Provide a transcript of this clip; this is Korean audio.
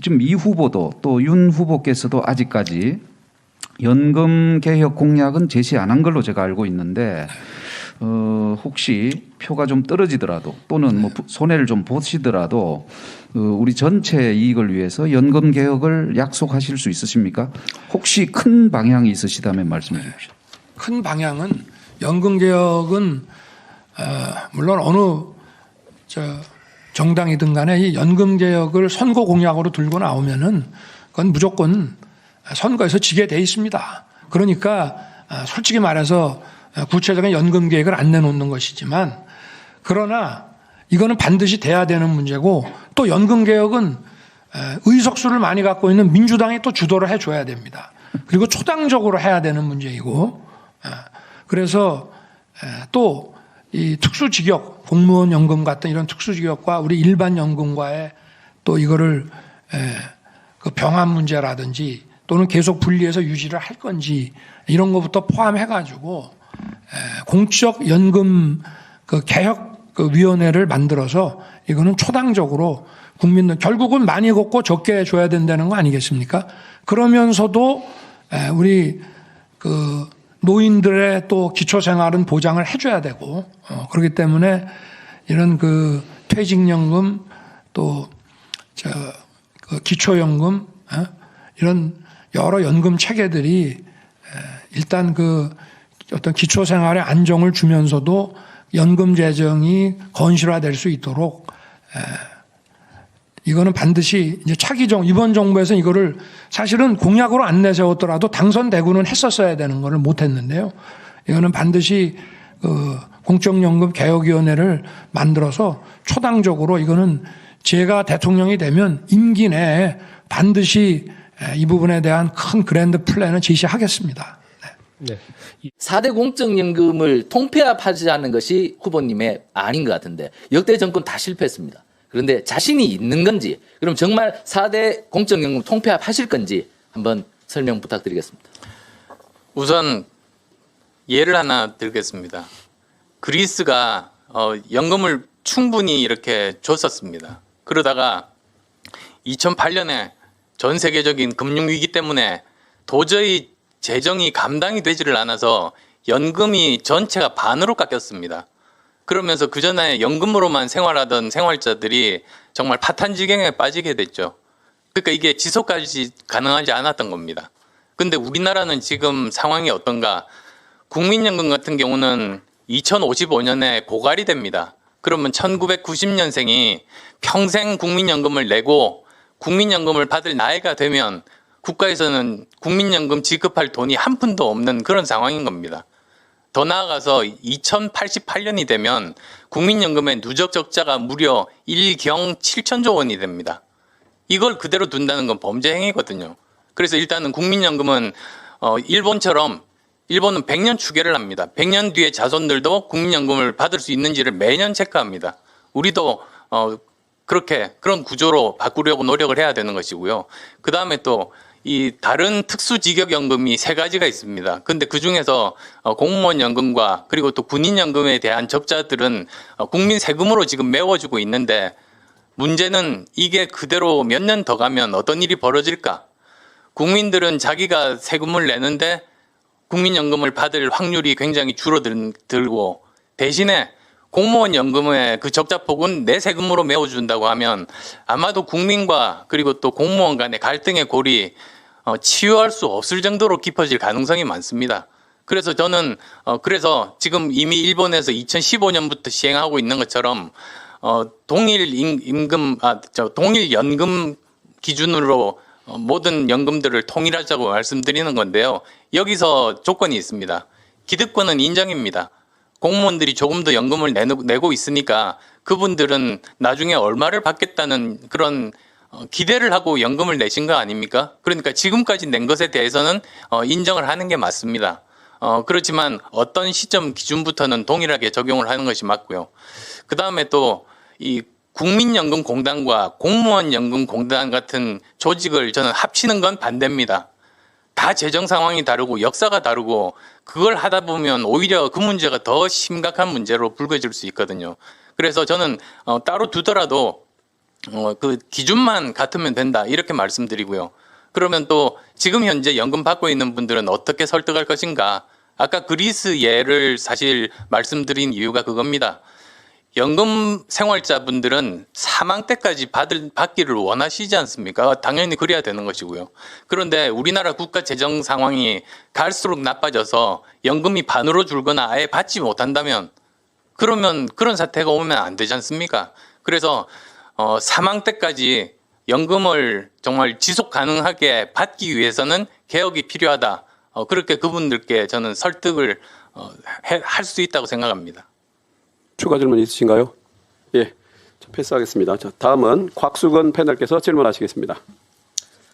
지금 이 후보도 또 윤 후보께서도 아직까지 연금 개혁 공약은 제시 안 한 걸로 제가 알고 있는데 혹시 표가 좀 떨어지더라도 또는 뭐 손해를 좀 보시더라도 우리 전체 이익을 위해서 연금 개혁을 약속하실 수 있으십니까? 혹시 큰 방향이 있으시다면 말씀해 주십시오. 큰 방향은 연금 개혁은 물론 어느 정당이든 간에 이 연금 개혁을 선거 공약으로 들고 나오면은 그건 무조건 선거에서 지게 돼 있습니다. 그러니까 솔직히 말해서 구체적인 연금 계획을 안 내놓는 것이지만 그러나 이거는 반드시 돼야 되는 문제고 또 연금 개혁은 의석수를 많이 갖고 있는 민주당이 또 주도를 해줘야 됩니다. 그리고 초당적으로 해야 되는 문제이고 그래서 또 이 특수직역 공무원 연금 같은 이런 특수직역과 우리 일반 연금과의 또 이거를 그 병합 문제라든지 또는 계속 분리해서 유지를 할 건지 이런 것부터 포함해가지고 공적 연금 그 개혁 그 위원회를 만들어서 이거는 초당적으로 국민들 결국은 많이 걷고 적게 줘야 된다는 거 아니겠습니까? 그러면서도 우리 그 노인들의 또 기초생활은 보장을 해줘야 되고 그렇기 때문에 이런 그 퇴직연금 또 그 기초연금 이런 여러 연금 체계들이 일단 그 어떤 기초생활의 안정을 주면서도 연금 재정이 건실화될 수 있도록 이거는 반드시 이제 차기 이번 정부에서 이거를 사실은 공약으로 안 내세웠더라도 당선되고는 했었어야 되는 거를 못 했는데요. 이거는 반드시 그 공적연금 개혁위원회를 만들어서 초당적으로 이거는 제가 대통령이 되면 임기 내에 반드시 이 부분에 대한 큰 그랜드 플랜을 제시하겠습니다. 네. 4대 공적연금을 통폐합하자는 것이 후보님의 아닌 것 같은데 역대 정권 다 실패했습니다. 그런데 자신이 있는 건지 그럼 정말 4대 공적연금 통폐합하실 건지 한번 설명 부탁드리겠습니다. 우선 예를 하나 들겠습니다. 그리스가 연금을 충분히 이렇게 줬었습니다. 그러다가 2008년에 전 세계적인 금융위기 때문에 도저히 재정이 감당이 되지를 않아서 연금이 전체가 반으로 깎였습니다. 그러면서 그전에 연금으로만 생활하던 생활자들이 정말 파탄지경에 빠지게 됐죠. 그러니까 이게 지속까지 가능하지 않았던 겁니다. 근데 우리나라는 지금 상황이 어떤가? 국민연금 같은 경우는 2055년에 고갈이 됩니다. 그러면 1990년생이 평생 국민연금을 내고 국민연금을 받을 나이가 되면 국가에서는 국민연금 지급할 돈이 한 푼도 없는 그런 상황인 겁니다. 더 나아가서 2088년이 되면 국민연금의 누적 적자가 무려 1경 7천조 원이 됩니다. 이걸 그대로 둔다는 건 범죄 행위거든요. 그래서 일단은 국민연금은 일본처럼 일본은 100년 추계를 합니다. 100년 뒤에 자손들도 국민연금을 받을 수 있는지를 매년 체크합니다. 우리도 그런 구조로 바꾸려고 노력을 해야 되는 것이고요. 그 다음에 또 이 다른 특수직역연금이 3가지가 있습니다. 근데 그 중에서 공무원 연금과 그리고 또 군인연금에 대한 적자들은 국민 세금으로 지금 메워주고 있는데 문제는 이게 그대로 몇 년 더 가면 어떤 일이 벌어질까? 국민들은 자기가 세금을 내는데 국민연금을 받을 확률이 굉장히 줄어들고 대신에 공무원 연금의 그 적자폭은 내 세금으로 메워준다고 하면 아마도 국민과 그리고 또 공무원 간의 갈등의 골이 치유할 수 없을 정도로 깊어질 가능성이 많습니다. 그래서 저는 그래서 지금 이미 일본에서 2015년부터 시행하고 있는 것처럼 동일 연금 기준으로 모든 연금들을 통일하자고 말씀드리는 건데요. 여기서 조건이 있습니다. 기득권은 인정입니다. 공무원들이 조금 더 연금을 내고 있으니까 그분들은 나중에 얼마를 받겠다는 그런 기대를 하고 연금을 내신 거 아닙니까? 그러니까 지금까지 낸 것에 대해서는 인정을 하는 게 맞습니다. 그렇지만 어떤 시점 기준부터는 동일하게 적용을 하는 것이 맞고요. 그 다음에 또 이 국민연금공단과 공무원연금공단 같은 조직을 저는 합치는 건 반대입니다. 다 재정 상황이 다르고 역사가 다르고 그걸 하다 보면 오히려 그 문제가 더 심각한 문제로 불거질 수 있거든요. 그래서 저는 따로 두더라도 그 기준만 같으면 된다 이렇게 말씀드리고요. 그러면 또 지금 현재 연금 받고 있는 분들은 어떻게 설득할 것인가? 아까 그리스 예를 사실 말씀드린 이유가 그겁니다. 연금 생활자분들은 사망 때까지 받기를 원하시지 않습니까? 당연히 그래야 되는 것이고요. 그런데 우리나라 국가 재정 상황이 갈수록 나빠져서 연금이 반으로 줄거나 아예 받지 못한다면 그러면 그런 사태가 오면 안 되지 않습니까? 그래서 사망 때까지 연금을 정말 지속 가능하게 받기 위해서는 개혁이 필요하다. 그렇게 그분들께 저는 설득을 할 수 있다고 생각합니다. 추가 질문 있으신가요? 예, 패스하겠습니다. 자, 다음은 곽수건 패널께서 질문하시겠습니다.